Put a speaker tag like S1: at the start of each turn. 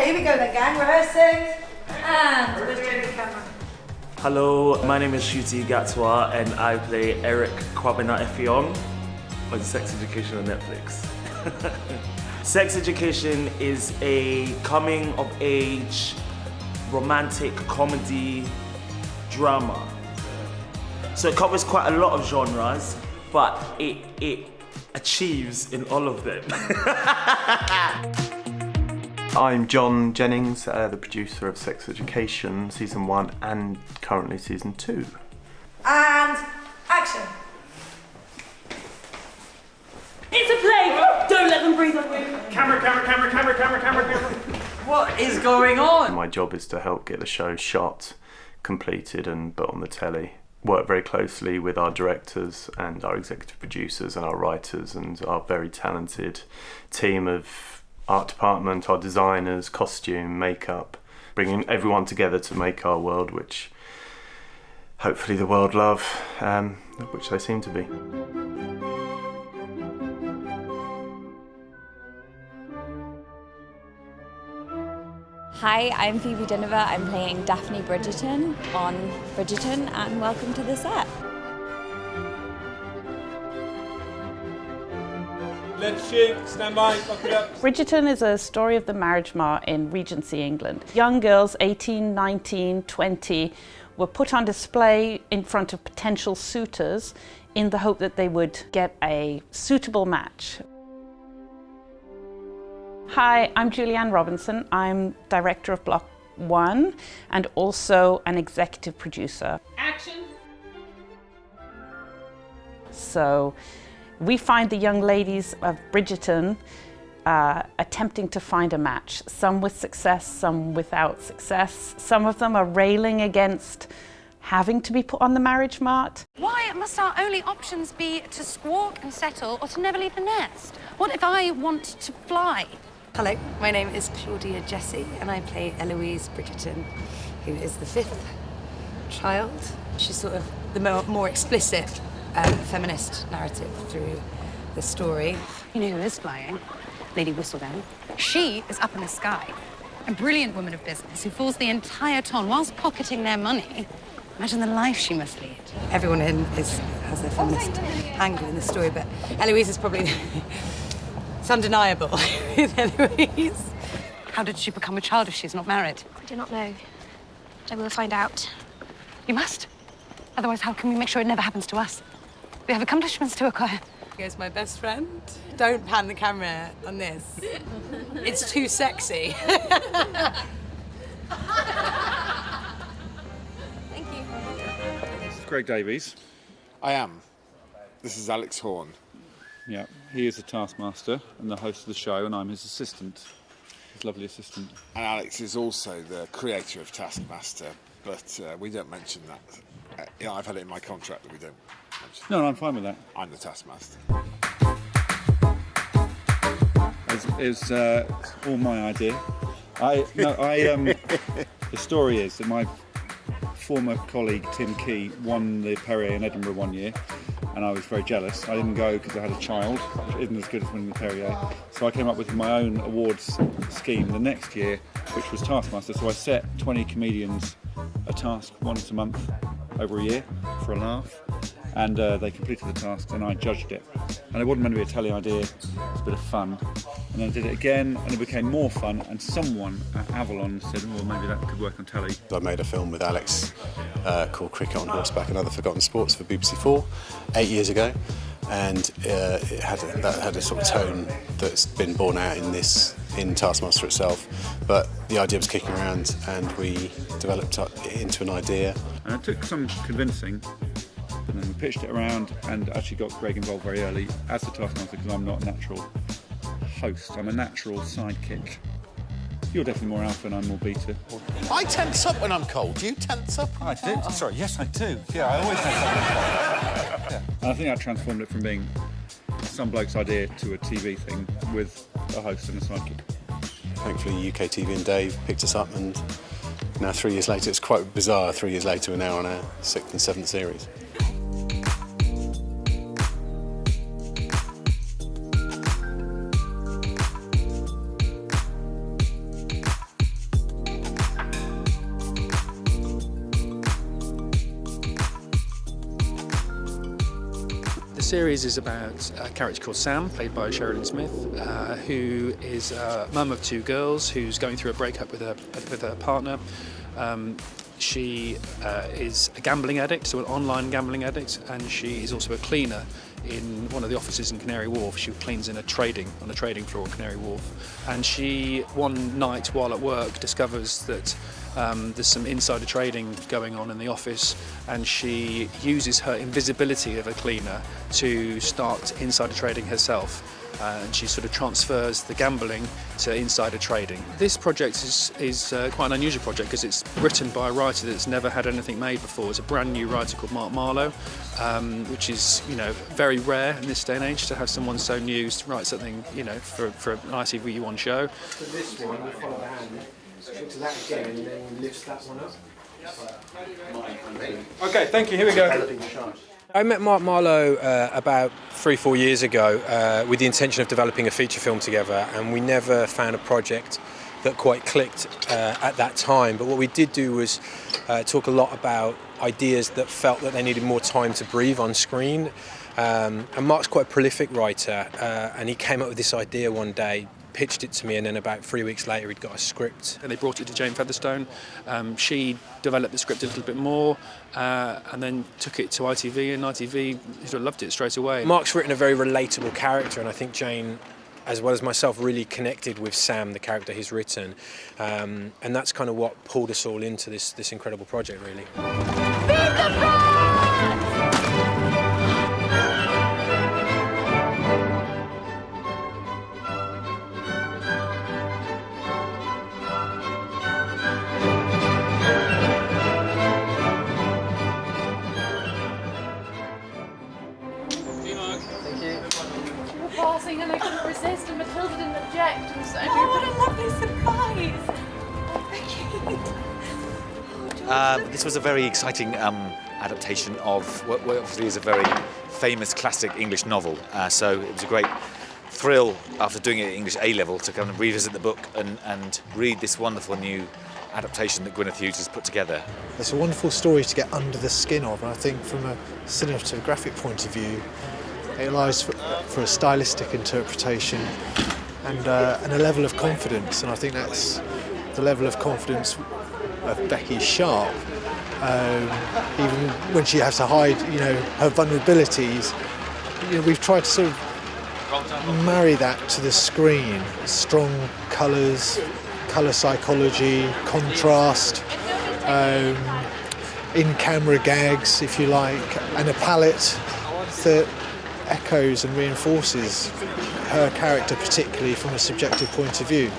S1: here we go then, gang. Rehearsing. And let's change the camera.
S2: Hello, my name is Ncuti Gatwa and I play Eric Kwabena Effiong on Sex Education on Netflix. Sex Education is a coming-of-age romantic comedy drama. So it covers quite a lot of genres, but it achieves in all of them.
S3: I'm John Jennings, the producer of Sex Education, Season 1 and currently Season 2.
S1: And action.
S4: It's a play! Don't let them breathe on you.
S5: Camera.
S4: What is going on?
S3: My job is to help get the show shot, completed and put on the telly. Work very closely with our directors and our executive producers and our writers and our very talented team of art department, our designers, costume, makeup, bringing everyone together to make our world, which hopefully the world love, which they seem to be.
S6: Hi, I'm Phoebe Dynevor. I'm playing Daphne Bridgerton on Bridgerton, and welcome to the set.
S5: Let's shoot, stand by, lock it up.
S7: Bridgerton is a story of the marriage mart in Regency, England. Young girls, 18, 19, 20, were put on display in front of potential suitors in the hope that they would get a suitable match. Hi, I'm Julianne Robinson. I'm director of Block 1 and also an executive producer.
S4: Action.
S7: So we find the young ladies of Bridgerton attempting to find a match, some with success, some without success. Some of them are railing against having to be put on the marriage mart.
S8: Why must our only options be to squawk and settle or to never leave the nest? What if I want to fly?
S9: Hello, my name is CLAUDIA JESSIE and I play Eloise Bridgerton, who is the 5th child. She's sort of the more explicit feminist narrative through the story.
S8: You know who is flying? Lady Whistledown. She is up in the sky, a brilliant woman of business who falls the entire ton whilst pocketing their money. Imagine the life she must lead.
S9: Everyone has their feminist angle in the story, but Eloise is probably... It's undeniable with Eloise.
S8: How did she become a child if she's not married?
S10: I do not know. I will find out.
S8: You must. Otherwise, how can we make sure it never happens to us? We have accomplishments to acquire.
S9: Here's my best friend. Don't pan the camera on this. It's too sexy.
S10: Thank you.
S11: This is Greg Davies.
S12: I am. This is Alex Horn.
S11: Yeah, he is the Taskmaster and the host of the show, and I'm his assistant, his lovely assistant.
S12: And Alex is also the creator of Taskmaster, but we don't mention that. I've had it in my contract that we don't mention.
S11: No, I'm fine with that.
S12: I'm the Taskmaster.
S11: It's all my idea. The story is that my former colleague Tim Key won the Perrier in Edinburgh one year, and I was very jealous. I didn't go because I had a child, which isn't as good as winning the Perrier. So I came up with my own awards scheme the next year, which was Taskmaster. So I set 20 comedians a task once a month over a year for a laugh, and they completed the task and I judged it. And it wasn't meant to be a telly idea, it was a bit of fun. And then I did it again and it became more fun, and someone at Avalon said, well, maybe that could work on telly.
S13: I made a film with Alex called Cricket on Horseback and Other Forgotten Sports for BBC 4 8 years ago, and it had a sort of tone that's been borne out in Taskmaster itself, but the idea was kicking around and we developed it into an idea.
S11: And it took some convincing, but then we pitched it around and actually got Greg involved very early as the Taskmaster, because I'm not a natural host, I'm a natural sidekick. You're definitely more alpha and I'm more beta.
S12: I tense up when I'm cold. Do you tense up?
S11: I do. Oh. Sorry, yes I do. Yeah, I always tense up when I'm cold. Yeah. And I think I transformed it from being some bloke's idea to a TV thing with a host and a sidekick.
S13: Thankfully UK TV and Dave picked us up, and now 3 years later, it's quite bizarre, 3 years later we're now on our 6th and 7th series.
S14: series is about a character called Sam, played by Sheridan Smith, who is a mum of 2 girls who's going through a breakup with her partner. She is a gambling addict, so an online gambling addict, and she is also a cleaner in one of the offices in Canary Wharf. She cleans on a trading floor in Canary Wharf. And she, one night while at work, discovers that there's some insider trading going on in the office, and she uses her invisibility of a cleaner to start insider trading herself. And she sort of transfers the gambling to insider trading. This project is quite an unusual project because it's written by a writer that's never had anything made before. It's a brand new writer called Mark Marlowe, which is, you know, very rare in this day and age to have someone so new write something, you know, for an ITV1 show.
S15: For this one, you follow the hand, stick to that again, and then you lift that one up.
S5: Okay, thank you. Here we go. I met Mark Marlowe about 3-4 years ago with the intention of developing a feature film together, and we never found a project that quite clicked at that time. But what we did do was talk a lot about ideas that felt that they needed more time to breathe on screen. And Mark's quite a prolific writer, and he came up with this idea one day, pitched it to me, and then about 3 weeks later he'd got a script. And they brought it to Jane Featherstone. She developed the script a little bit more and then took it to ITV, and ITV sort of loved it straight away. Mark's written a very relatable character, and I think Jane, as well as myself, really connected with Sam, the character he's written. And that's kind of what pulled us all into this incredible project, really.
S4: Passing and I couldn't resist, and Matilda didn't object, and so...
S16: Oh, what a lovely surprise!
S17: This was a very exciting adaptation of what obviously is a very famous classic English novel. So it was a great thrill after doing it at English A-level to kind of revisit the book and read this wonderful new adaptation that Gwyneth Hughes has put together.
S18: It's a wonderful story to get under the skin of, and I think from a cinematographic point of view, it allows for a stylistic interpretation and a level of confidence, and I think that's the level of confidence of Becky Sharp. Even when she has to hide, you know, her vulnerabilities, you know, we've tried to sort of marry that to the screen. Strong colours, colour psychology, contrast, in-camera gags, if you like, and a palette that echoes and reinforces her character, particularly from a subjective point of view.